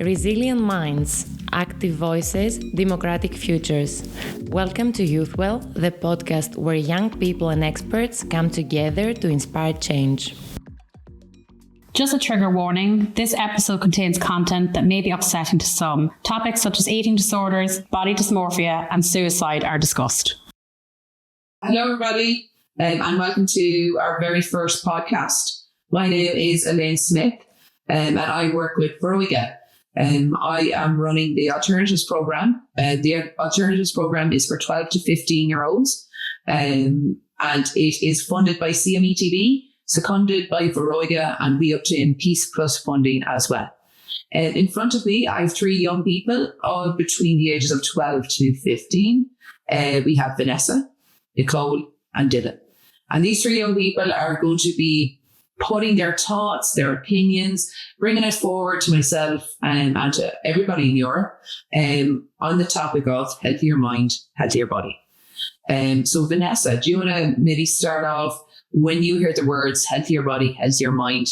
Resilient minds, active voices, democratic futures. Welcome to YouthWell, the podcast where young people and experts come together to inspire change. Just a trigger warning, this episode contains content that may be upsetting to some. Topics such as eating disorders, body dysmorphia and suicide are discussed. Hello everybody, and welcome to our very first podcast. My name is Elaine Smith, and I work with Veroiga. I am running the Alternatives Programme. The Alternatives Programme is for 12 to 15 year olds, and it is funded by CMETV, seconded by Veroiga, and we obtain Peace Plus funding as well. In front of me, I have three young people, all between the ages of 12 to 15. We have Vanessa, Nicole, and Dylan. And these three young people are going to be putting their thoughts, their opinions, bringing it forward to myself and to everybody in Europe on the topic of healthier mind, healthier body. So Vanessa, do you want to maybe start off when you hear the words healthier body, healthier mind?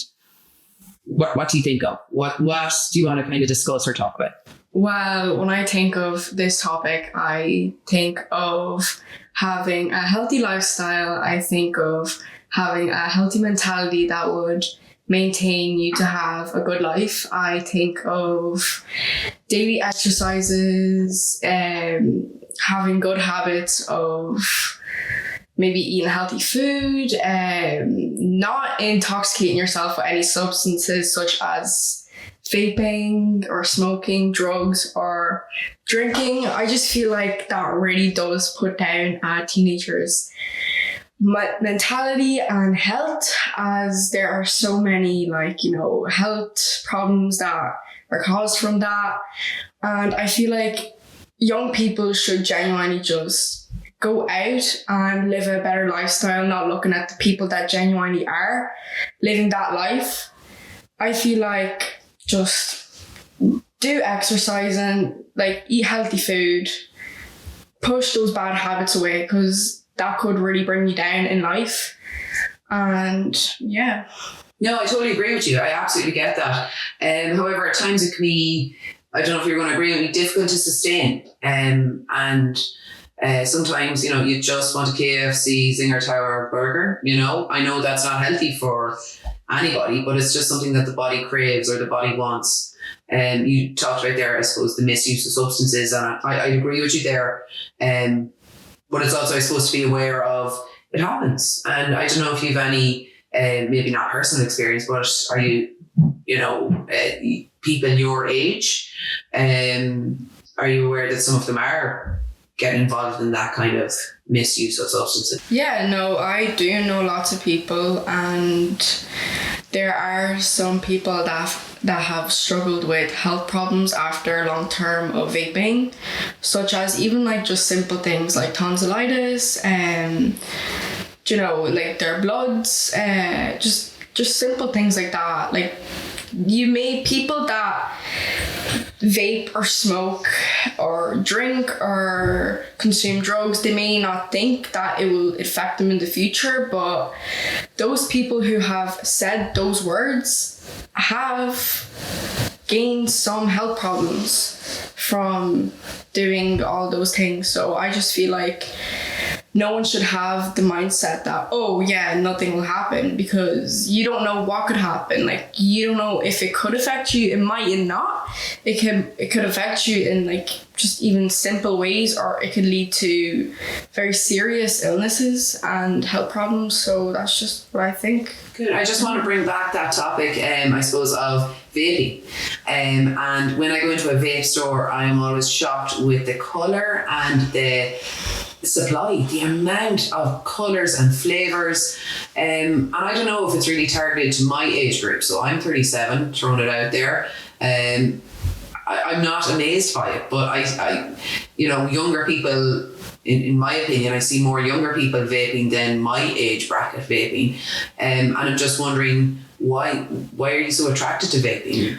What do you think of? What do you want to kind of discuss or talk about? Well, when I think of this topic, I think of having a healthy lifestyle. I think of having a healthy mentality that would maintain you to have a good life. I think of daily exercises, having good habits of maybe eating healthy food, not intoxicating yourself with any substances such as vaping or smoking, drugs or drinking. I just feel like that really does put down teenagers' mentality and health, as there are so many health problems that are caused from that. And I feel like young people should genuinely just go out and live a better lifestyle, not looking at the people that genuinely are living that life. I feel like just do exercise and eat healthy food, push those bad habits away, because that could really bring you down in life. And yeah. No, I totally agree with you. I absolutely get that. However, at times it can be, I don't know if you're going to agree, it can be difficult to sustain. Sometimes, you just want a KFC Zinger Tower burger. I know that's not healthy for anybody, but it's just something that the body craves or the body wants. You talked right there, I suppose, the misuse of substances, and I agree with you there. But it's also, I suppose, to be aware of it happens. And I don't know if you have any, maybe not personal experience, but are you, people your age, are you aware that some of them are getting involved in that kind of misuse of substances? Yeah, no, I do know lots of people, and there are some people that have struggled with health problems after a long term of vaping, such as even just simple things like tonsillitis, their bloods, just simple things like that. People that vape or smoke or drink or consume drugs, they may not think that it will affect them in the future, but those people who have said those words have gained some health problems from doing all those things. So I just feel like no one should have the mindset that, oh yeah, nothing will happen, because you don't know what could happen. You don't know if it could affect you. It might not. It could affect you in just even simple ways, or it could lead to very serious illnesses and health problems. So that's just what I think. Good. I just want to bring back that topic, I suppose, of vaping. And when I go into a vape store, I'm always shocked with the colour and the supply, the amount of colours and flavours. And I don't know if it's really targeted to my age group. So I'm 37, throwing it out there. I'm not amazed by it, but I younger people, in my opinion, I see more younger people vaping than my age bracket vaping. And I'm just wondering, why are you so attracted to vaping?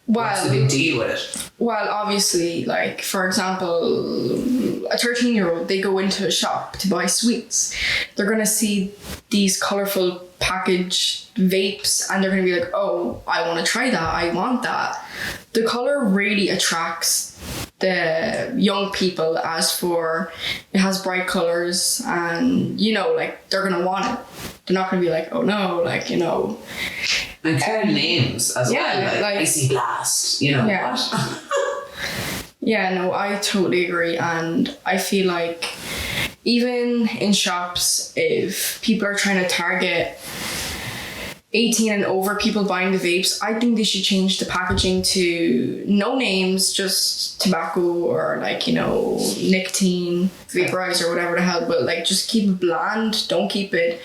What's the big deal with it? Well, obviously, for example, a 13-year-old, they go into a shop to buy sweets. They're going to see these colourful packaged vapes and they're going to be like, oh, I want to try that. I want that. the color really attracts the young people. As for, it has bright colors, and you know, like, they're gonna want it. They're not gonna be like, oh no, like, you know. And cool names as yeah, well, like Icy Blast, you know. Yeah. Yeah, no, I totally agree. And I feel like even in shops, if people are trying to target 18 and over people buying the vapes, I think they should change the packaging to no names, just tobacco or, like, you know, nicotine, vaporizer, or whatever the hell, but like, just keep it bland. Don't keep it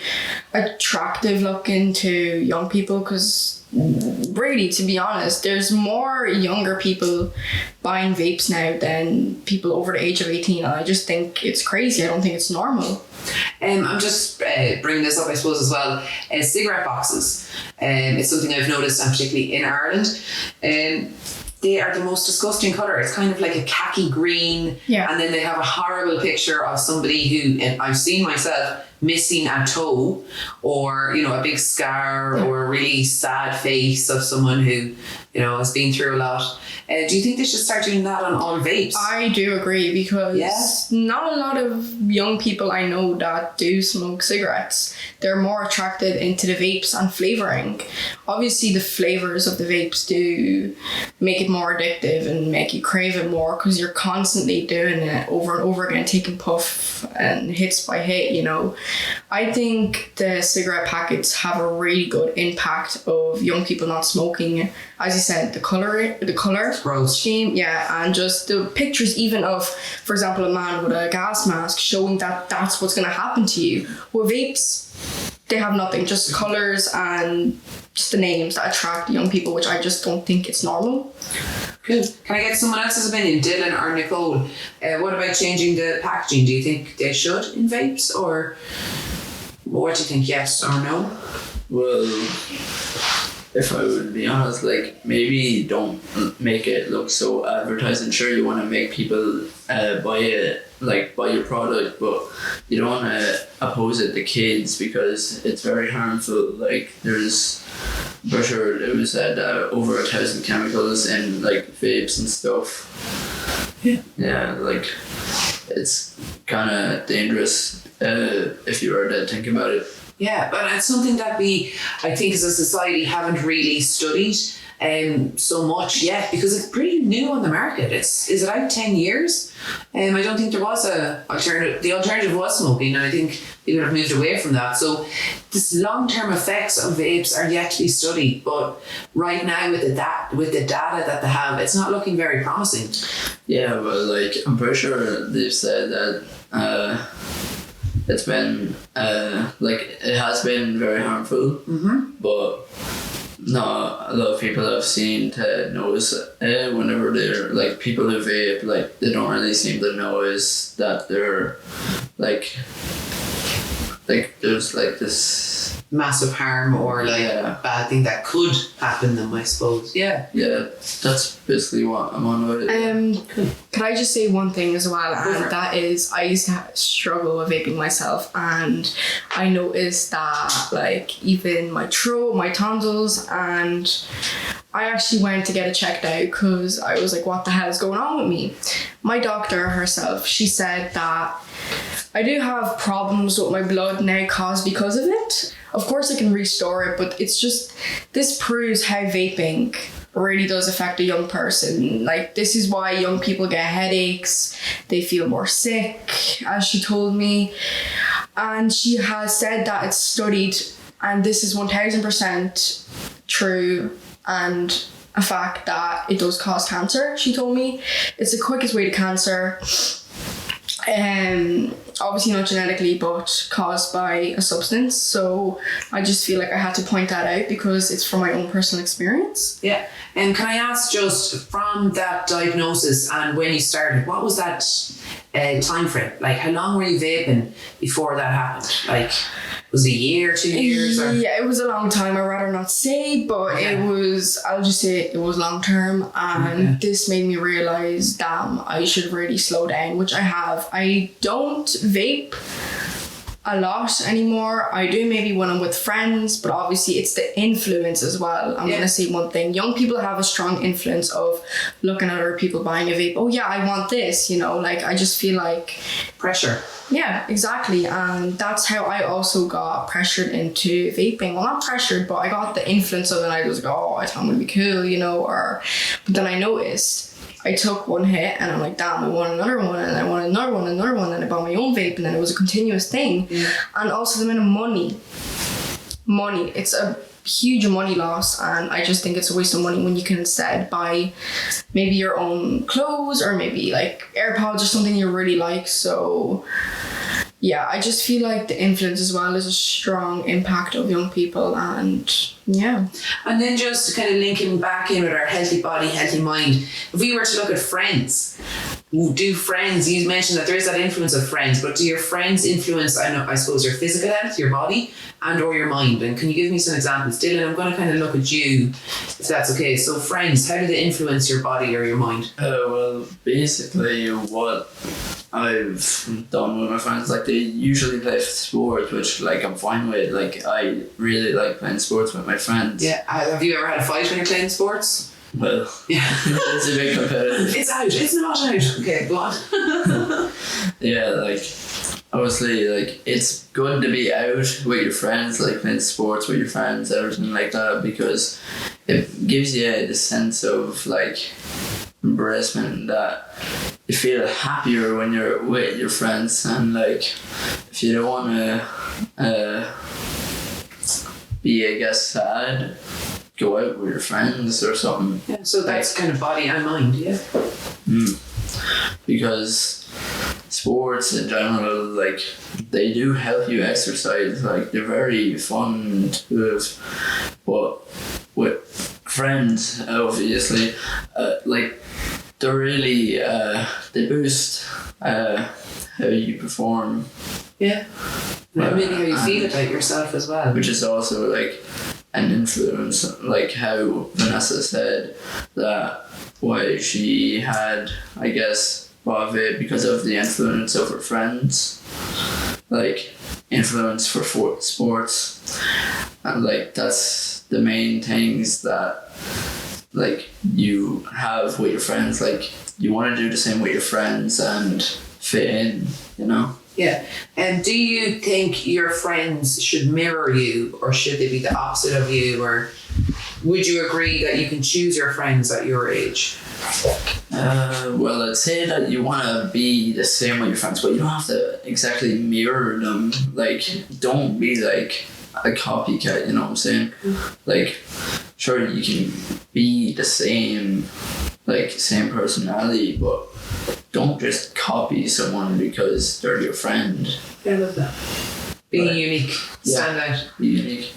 attractive looking to young people, because really, to be honest, there's more younger people buying vapes now than people over the age of 18, and I just think it's crazy. I don't think it's normal. I'm just bringing this up, I suppose, as well. Cigarette boxes. It's something I've noticed, and particularly in Ireland. They are the most disgusting colour. It's kind of like a khaki green. Yeah. And then they have a horrible picture of somebody who, and I've seen myself, missing a toe, or, you know, a big scar, or a really sad face of someone who, you know, has been through a lot. Do you think they should start doing that on all vapes? I do agree, because not a lot of young people I know that do smoke cigarettes. They're more attracted into the vapes and flavouring. Obviously, the flavours of the vapes do make it more addictive and make you crave it more, because you're constantly doing it over and over again, taking puff and hits by hit, you know. I think the cigarette packets have a really good impact of young people not smoking. As you said, the color scheme, and just the pictures even of, for example, a man with a gas mask, showing that that's what's going to happen to you. With vapes, they have nothing, just colors and just the names that attract young people, which I just don't think it's normal. Good. Can I get someone else's opinion, Dylan or Nicole? What about changing the packaging? Do you think they should in vapes, or what do you think, yes or no? Well, if I would be honest, like, maybe don't make it look so advertising. Sure, you want to make people buy it, like, buy your product, but you don't want to oppose it to kids, because it's very harmful. Like, there's, for sure, it was said over 1,000 chemicals in, like, vapes and stuff. Yeah, like, it's kind of dangerous if you were to think about it. Yeah, but it's something that we, I think, as a society, haven't really studied so much yet, because it's pretty new on the market. Is it out 10 years? I don't think there was a alternative. The alternative was smoking, and I think people have moved away from that. So this long-term effects of vapes are yet to be studied. But right now, with the data that they have, it's not looking very promising. Yeah, but, like, I'm pretty sure they've said that it's been like, it has been very harmful, but not a lot of people have seemed to notice whenever they're, like, people who vape, like, they don't really seem to notice that they're like there's, like, this massive harm, or like a bad thing that could happen to them, I suppose. Yeah, that's basically what I'm on about it. Could I just say one thing as well, and that is, I used to struggle with vaping myself, and I noticed that, like, even my throat, my tonsils, and I actually went to get it checked out, because I was like, what the hell is going on with me? My doctor herself, she said that I do have problems with my blood now caused because of it. Of course I can restore it, but it's just, this proves how vaping really does affect a young person. Like, this is why young people get headaches, they feel more sick, as she told me. And she has said that it's studied, and this is 1000% true, and a fact that it does cause cancer, she told me. It's the quickest way to cancer. Obviously not genetically, but caused by a substance. So I just feel like I had to point that out, because it's from my own personal experience. Yeah. And can I ask, just from that diagnosis and when you started, what was that time frame? Like, how long were you vaping before that happened? Like, was it a year, 2 years? Or? Yeah, it was a long time. I'd rather not say, but it was, I'll just say it was long term. And this made me realize, damn, I should really slow down, which I have. I don't vape a lot anymore. I do maybe when I'm with friends, but obviously it's the influence as well. I'm gonna say one thing. Young people have a strong influence of looking at other people buying a vape. Oh yeah, I want this, you know, like I just feel like Pressure. yeah, exactly. And that's how I also got pressured into vaping. Well, not pressured, but I got the influence of it. I was like, oh, I thought I'm gonna be cool, you know, but then I noticed I took one hit and I'm like, damn, I want another one, and I want another one, and I bought my own vape, and then it was a continuous thing. Yeah. And also the amount of money, it's a huge money loss, and I just think it's a waste of money when you can instead buy maybe your own clothes or maybe like AirPods or something you really like. So yeah, I just feel like the influence as well is a strong impact of young people, and yeah. And then just kind of linking back in with our healthy body, healthy mind, if we were to look at friends, you mentioned that there is that influence of friends, but do your friends influence, I suppose, your physical health, your body, and or your mind? And can you give me some examples? Dylan, I'm going to kind of look at you, if that's okay. So friends, how do they influence your body or your mind? Well, basically what I've done with my friends, like they usually play sports, which like I'm fine with. Like I really like playing sports with my friends. Yeah. Have you ever had a fight when you're playing sports? Well, yeah, it's a bit competitive. It's out. It's not out. Okay, go on. Yeah, like obviously, like it's good to be out with your friends, like playing sports with your friends, everything like that, because it gives you the sense of like embarrassment that you feel happier when you're with your friends, and like if you don't want to be, I guess, sad, go out with your friends or something. Yeah, so that's kind of body and mind, yeah. Because sports in general, like they do help you exercise, like they're very fun to have, but with friends, obviously, like they're really, they boost how you perform. Yeah. And maybe how you feel about yourself as well. Which is also like an influence, like how Vanessa said that why she had, I guess, of it because of the influence of her friends, like influence for sports, and like that's the main things that like you have with your friends. Like you want to do the same with your friends and fit in, you know. Yeah. And do you think your friends should mirror you, or should they be the opposite of you, or would you agree that you can choose your friends at your age? Well, I'd say that you want to be the same with your friends, but you don't have to exactly mirror them. Like, don't be like a copycat, you know what I'm saying? Like, sure, you can be the same, like, same personality, but don't just copy someone because they're your friend. Yeah, I love that. Being unique, stand out. Be unique.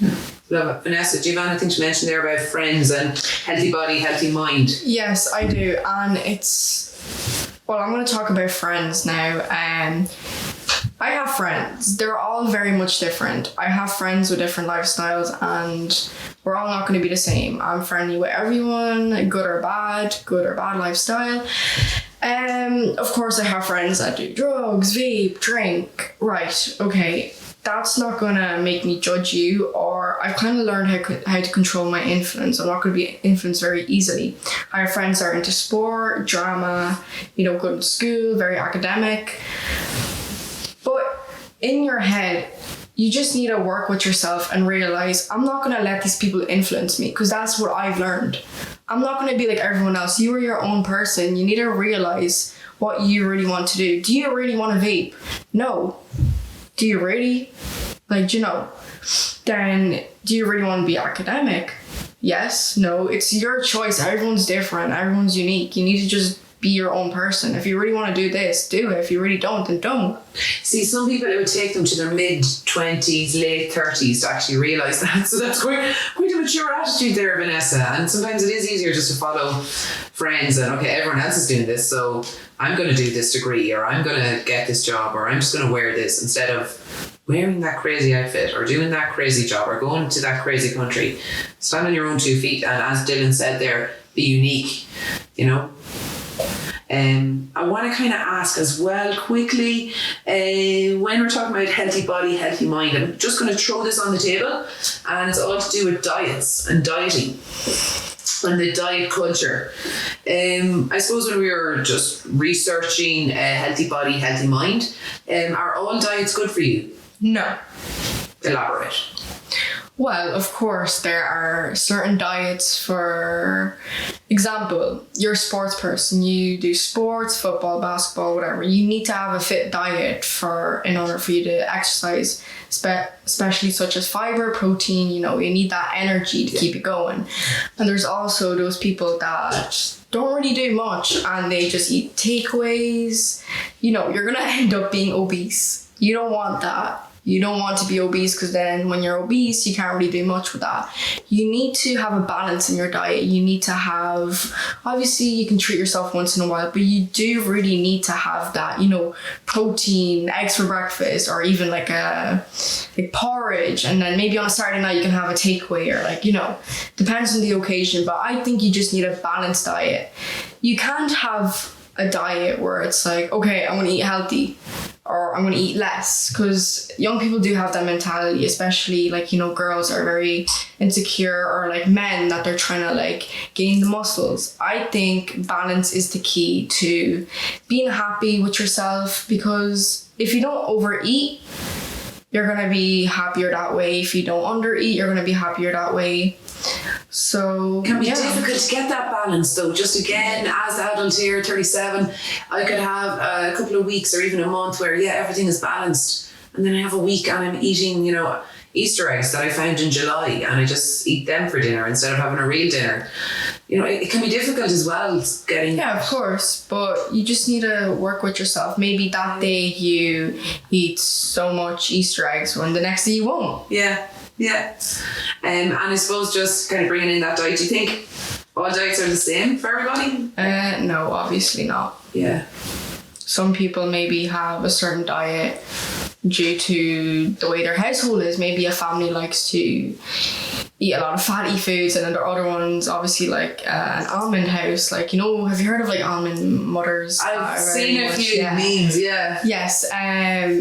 Love it. Vanessa, do you have anything to mention there about friends and healthy body, healthy mind? Yes, I do. And well, I'm going to talk about friends now. I have friends. They're all very much different. I have friends with different lifestyles, and we're all not going to be the same. I'm friendly with everyone, good or bad lifestyle. Of course, I have friends that do drugs, vape, drink. Right, okay. That's not going to make me judge you, or I've kind of learned how to control my influence. I'm not going to be influenced very easily. I have friends that are into sport, drama, good in school, very academic. But in your head, you just need to work with yourself and realize, I'm not going to let these people influence me, because that's what I've learned. I'm not going to be like everyone else. You are your own person. You need to realize what you really want to do. Do you really want to vape? No. Do you really? Then do you really want to be academic? Yes, no, it's your choice. Everyone's different. Everyone's unique. You need to just be your own person. If you really want to do this, do it. If you really don't, then don't. See, some people, it would take them to their mid-20s, late 30s to actually realise that. So that's quite a mature attitude there, Vanessa. And sometimes it is easier just to follow friends and, okay, everyone else is doing this, so I'm going to do this degree, or I'm going to get this job, or I'm just going to wear this, instead of wearing that crazy outfit or doing that crazy job or going to that crazy country. Stand on your own 2 feet, and as Dylan said there, be unique, I want to kind of ask as well quickly, when we're talking about healthy body, healthy mind, I'm just going to throw this on the table, and it's all to do with diets and dieting and the diet culture. I suppose when we were just researching healthy body, healthy mind, are all diets good for you? No. Elaborate. Well, of course, there are certain diets. For example, you're a sports person, you do sports, football, basketball, whatever. You need to have a fit diet in order for you to exercise, especially such as fiber, protein. You need that energy to keep you going. And there's also those people that don't really do much and they just eat takeaways. You're going to end up being obese. You don't want that. You don't want to be obese, because then when you're obese, you can't really do much with that. You need to have a balance in your diet. You need to have, obviously you can treat yourself once in a while, but you do really need to have that, protein, eggs for breakfast, or even like porridge. And then maybe on a Saturday night you can have a takeaway, or depends on the occasion. But I think you just need a balanced diet. You can't have a diet where it's like, okay, I'm going to eat healthy, or I'm going to eat less, because young people do have that mentality, especially girls are very insecure, or men that they're trying to gain the muscles. I think balance is the key to being happy with yourself, because if you don't overeat, you're going to be happier that way. If you don't undereat, you're going to be happier that way. So it can be difficult to get that balance though. Just again, as an adult here, 37, I could have a couple of weeks or even a month where everything is balanced, and then I have a week and I'm eating Easter eggs that I found in July, and I just eat them for dinner instead of having a real dinner. It can be difficult as well getting... Yeah, of course, but you just need to work with yourself. Maybe that day you eat so much Easter eggs, when the next day you won't. Yeah. And I suppose just kind of bringing in that diet, do you think all diets are the same for everybody? No, obviously not. Yeah. Some people maybe have a certain diet due to the way their household is. Maybe a family likes to eat a lot of fatty foods, and then there are other ones, obviously, like an almond house. Have you heard of almond mothers? I've seen a few memes, yeah. Yes,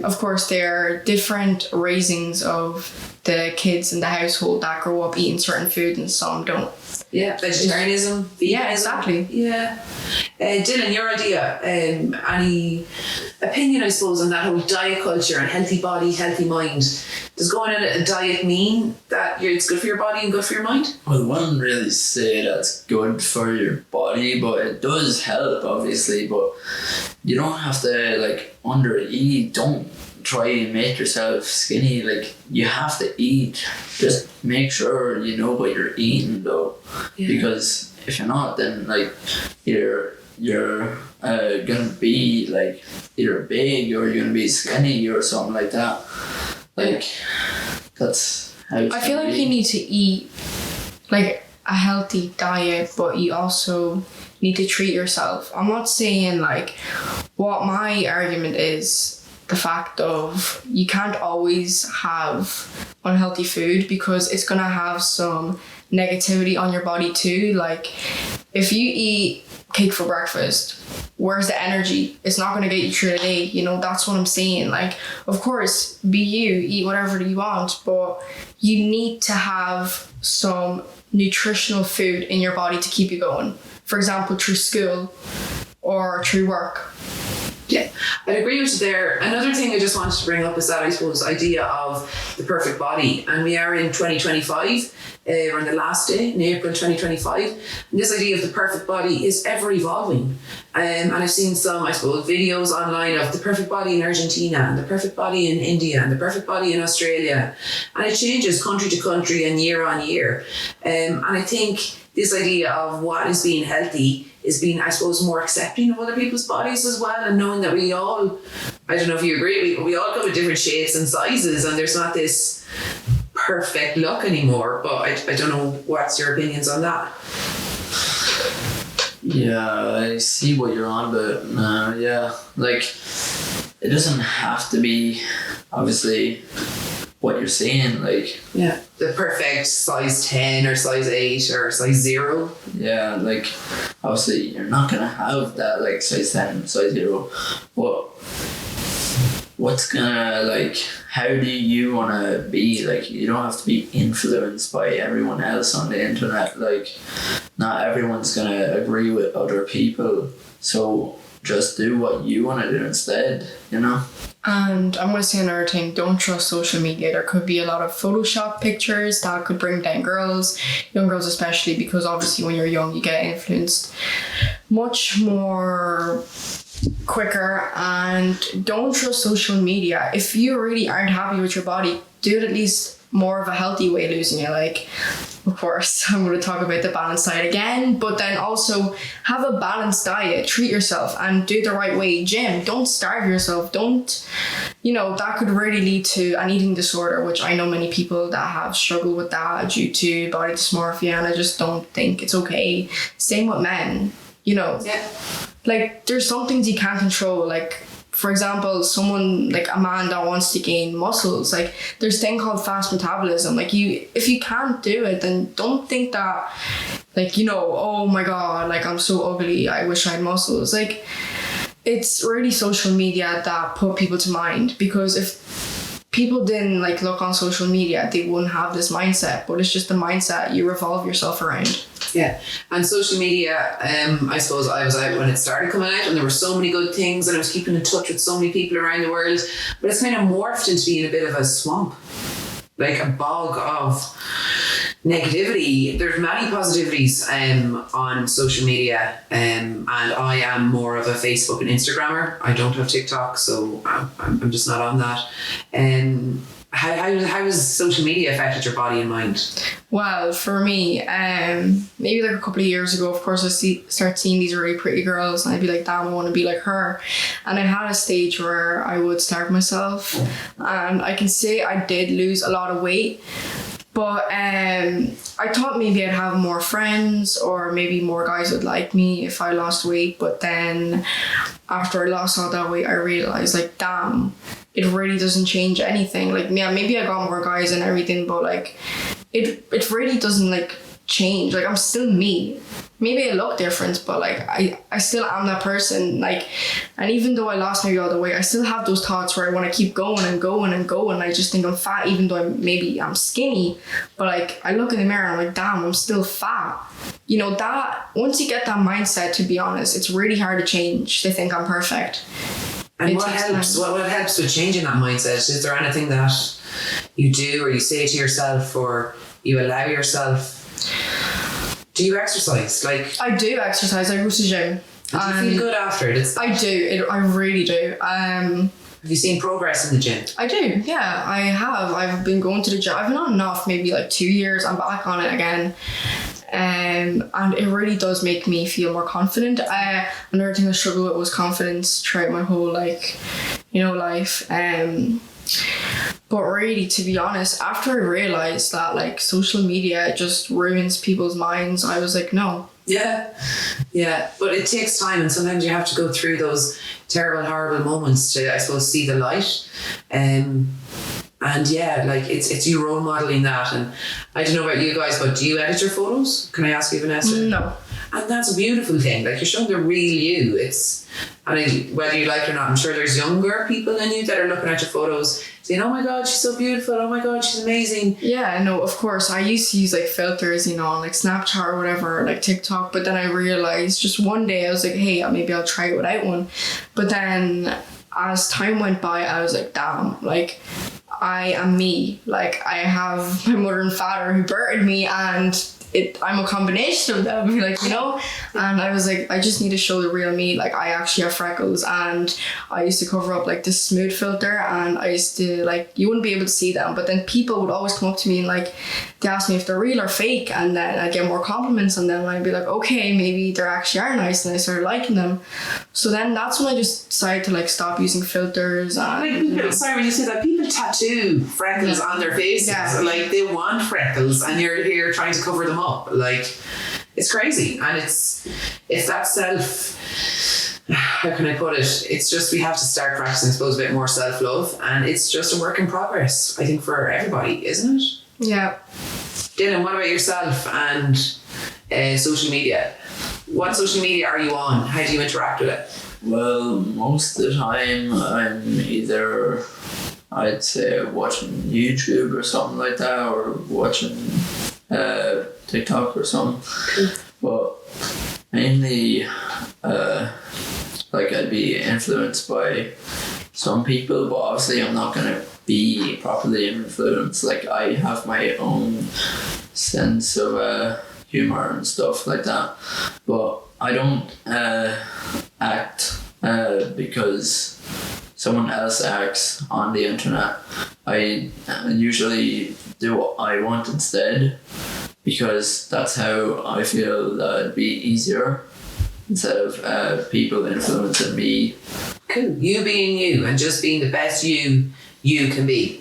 of course there are different raisings of the kids in the household that grow up eating certain food and some don't. Yeah, vegetarianism, veganism. Yeah, exactly. Yeah. Dylan, your idea, any opinion, I suppose, on that whole diet culture and healthy body, healthy mind? Does going on a diet mean that it's good for your body and good for your mind? Well, I wouldn't really say that's good for your body, but it does help, obviously. But you don't have to undereat. Don't try and make yourself skinny. You have to eat. Just make sure you know what you're eating though, because if you're not, then you're gonna be either big or you're gonna be skinny or something like that. That's how it's I feel like you need to eat a healthy diet, but you also need to treat yourself. I'm not saying what my argument is, the fact of you can't always have unhealthy food, because it's going to have some negativity on your body too. If you eat cake for breakfast, where's the energy? It's not going to get you through the day. That's what I'm saying. Of course, be you, eat whatever you want, but you need to have some nutritional food in your body to keep you going. For example, through school or through work. Yeah, I'd agree with you there. Another thing I just wanted to bring up is that, I suppose, idea of the perfect body. And we are in 2025, we're in the last day, in April 2025. And this idea of the perfect body is ever evolving. And I've seen some, I suppose, videos online of the perfect body in Argentina, and the perfect body in India, and the perfect body in Australia. And it changes country to country and year on year. And I think this idea of what is being healthy is being, I suppose, more accepting of other people's bodies as well, and knowing that we all, I don't know if you agree, we all come in different shapes and sizes, and there's not this perfect look anymore. But I don't know, what's your opinions on that? Yeah, I see what you're on about. It doesn't have to be, obviously, what you're seeing, like. Yeah. The perfect size 10 or size 8 or size 0. Yeah, like, obviously you're not gonna have that, like, size 10, size 0, but what's gonna, like, how do you wanna be? Like, you don't have to be influenced by everyone else on the internet. Like, not everyone's gonna agree with other people, so just do what you wanna do instead, you know? And I'm going to say another thing, don't trust social media. There could be a lot of Photoshop pictures that could bring down girls, young girls especially, because obviously when you're young you get influenced much more quicker. And don't trust social media. If you really aren't happy with your body, do it at least more of a healthy way, losing it. Like, of course, I'm going to talk about the balanced diet again, but then also have a balanced diet, treat yourself and do it the right way. Gym, don't starve yourself. Don't, that could really lead to an eating disorder, which I know many people that have struggled with that due to body dysmorphia, and I just don't think it's okay. Same with men, Yeah. Like, there's some things you can't control, like, for example, someone like a man that wants to gain muscles, like there's a thing called fast metabolism. Like if you can't do it, then don't think that, like, oh my God, like I'm so ugly, I wish I had muscles. Like, it's really social media that put people to mind, because if people didn't like look on social media, they wouldn't have this mindset. But it's just the mindset you revolve yourself around. Yeah, and social media, I suppose I was out when it started coming out, and there were so many good things, and I was keeping in touch with so many people around the world, but it's kind of morphed into being a bit of a swamp, like a bog of negativity. There's many positivities on social media, and I am more of a Facebook and Instagrammer. I don't have TikTok, so I'm just not on that. How has social media affected your body and mind? Well, for me, maybe like a couple of years ago, of course, I start seeing these really pretty girls, and I'd be like, damn, I want to be like her. And I had a stage where I would starve myself, and I can say I did lose a lot of weight. But I thought maybe I'd have more friends, or maybe more guys would like me if I lost weight. But then after I lost all that weight, I realized, like, damn, it really doesn't change anything. Like, yeah, maybe I got more guys and everything, but like, it really doesn't like change. Like, I'm still me. Maybe I look different, but like I still am that person. Like, and even though I lost maybe all the weight, I still have those thoughts where I want to keep going and going and going. I just think I'm fat, even though I'm skinny. But like, I look in the mirror and I'm like, damn, I'm still fat. That once you get that mindset, to be honest, it's really hard to change to think I'm perfect. And what helps? What helps with changing that mindset? Is there anything that you do or you say to yourself, or you allow yourself? Do you exercise? Like, I do exercise. I go to the gym. Do you feel good after it? I do. I really do. Have you seen progress in the gym? I do. Yeah, I have. I've been going to the gym. I've been on and off maybe like 2 years. I'm back on it again. And it really does make me feel more confident. Another thing I struggled with was confidence throughout my whole life. But really, to be honest, after I realized that like social media just ruins people's minds, I was like, no. Yeah, but it takes time, and sometimes you have to go through those terrible, horrible moments to, I suppose, see the light. And yeah, like it's you role modeling that. And I don't know about you guys, but do you edit your photos? Can I ask you, Vanessa? No. And that's a beautiful thing. Like, you're showing the real you. Whether you like it or not, I'm sure there's younger people than you that are looking at your photos saying, oh my God, she's so beautiful. Oh my God, she's amazing. Yeah, no, of course. I used to use like filters, on like Snapchat or whatever, like TikTok. But then I realized just one day I was like, hey, maybe I'll try it without one. But then as time went by, I was like, damn, like, I am me. Like, I have my mother and father who birthed me, and I'm a combination of them, like, and I was like, I just need to show the real me. Like, I actually have freckles, and I used to cover up like this smooth filter, and I used to, like, you wouldn't be able to see them, but then people would always come up to me and like, they ask me if they're real or fake, and then I get more compliments on them, and I'd be like, okay, maybe they actually are nice, and I started liking them. So then that's when I just decided to like stop using filters. And sorry, when you say that, people tattoo freckles on their faces. Yeah. Like, they want freckles, and you're here trying to cover them up. Like, it's crazy. And it's that self how can I put it? It's just we have to start practicing, I suppose, a bit more self-love, and it's just a work in progress, I think, for everybody, isn't it? Yeah. Dylan, what about yourself and social media? What social media are you on? How do you interact with it? Well, most of the time I'm either, I'd say, watching YouTube or something like that, or watching TikTok or something. But mainly, like, I'd be influenced by some people, but obviously I'm not gonna be properly influenced. Like, I have my own sense of humor and stuff like that, but I don't act because someone else acts on the internet. I usually do what I want instead, because that's how I feel that it'd be easier instead of people influencing me. Cool. You being you and just being the best you can be.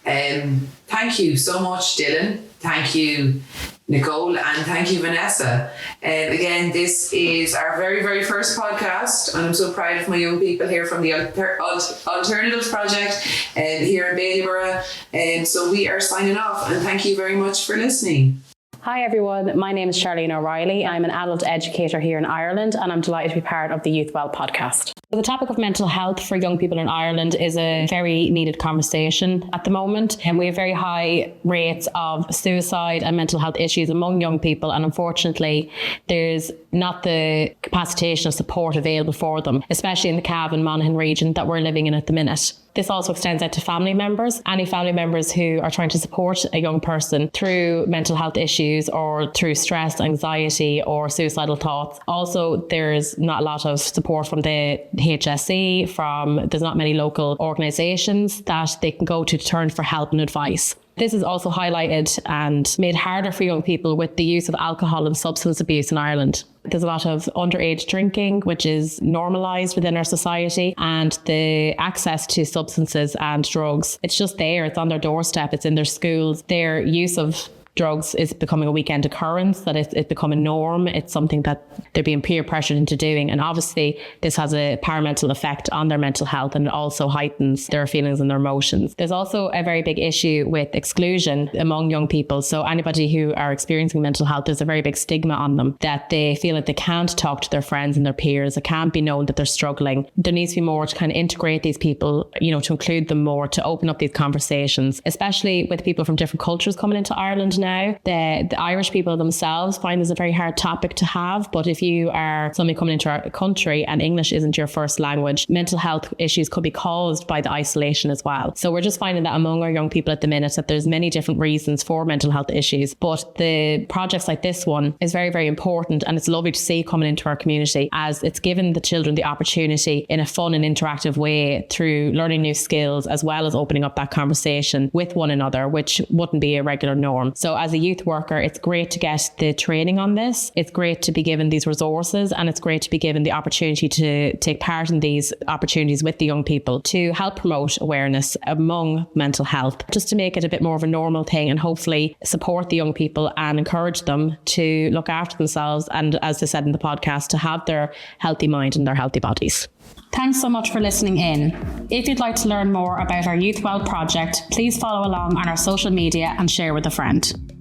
Thank you so much, Dylan. Thank you, Nicole, and thank you, Vanessa. Again, this is our very, very first podcast, and I'm so proud of my young people here from the Alternatives Project here in Ballyborough. So we are signing off, and thank you very much for listening. Hi everyone, my name is Charlene O'Reilly. I'm an adult educator here in Ireland, and I'm delighted to be part of the Youth Well podcast. The topic of mental health for young people in Ireland is a very needed conversation at the moment, and we have very high rates of suicide and mental health issues among young people, and unfortunately there's not the capacitation of support available for them, especially in the Cavan and Monaghan region that we're living in at the minute. This also extends out to family members. Any family members who are trying to support a young person through mental health issues or through stress, anxiety or suicidal thoughts. Also, there's not a lot of support from the HSE, there's not many local organisations that they can go to turn for help and advice. This is also highlighted and made harder for young people with the use of alcohol and substance abuse in Ireland. There's a lot of underage drinking, which is normalised within our society, and the access to substances and drugs, it's just there, it's on their doorstep, it's in their schools. Their use of drugs is becoming a weekend occurrence, that it's become a norm. It's something that they're being peer pressured into doing. And obviously this has a paramount effect on their mental health, and it also heightens their feelings and their emotions. There's also a very big issue with exclusion among young people. So anybody who are experiencing mental health, there's a very big stigma on them that they feel that they can't talk to their friends and their peers. It can't be known that they're struggling. There needs to be more to kind of integrate these people, to include them more, to open up these conversations, especially with people from different cultures coming into Ireland now. The Irish people themselves find this a very hard topic to have, but if you are somebody coming into our country and English isn't your first language, mental health issues could be caused by the isolation as well. So we're just finding that among our young people at the minute that there's many different reasons for mental health issues, but the projects like this one is very, very important, and it's lovely to see coming into our community, as it's given the children the opportunity in a fun and interactive way through learning new skills, as well as opening up that conversation with one another, which wouldn't be a regular norm. So as a youth worker, it's great to get the training on this. It's great to be given these resources, and it's great to be given the opportunity to take part in these opportunities with the young people to help promote awareness among mental health, just to make it a bit more of a normal thing, and hopefully support the young people and encourage them to look after themselves, and as I said in the podcast, to have their healthy mind and their healthy bodies. Thanks so much for listening in. If you'd like to learn more about our Youth Well project, please follow along on our social media and share with a friend.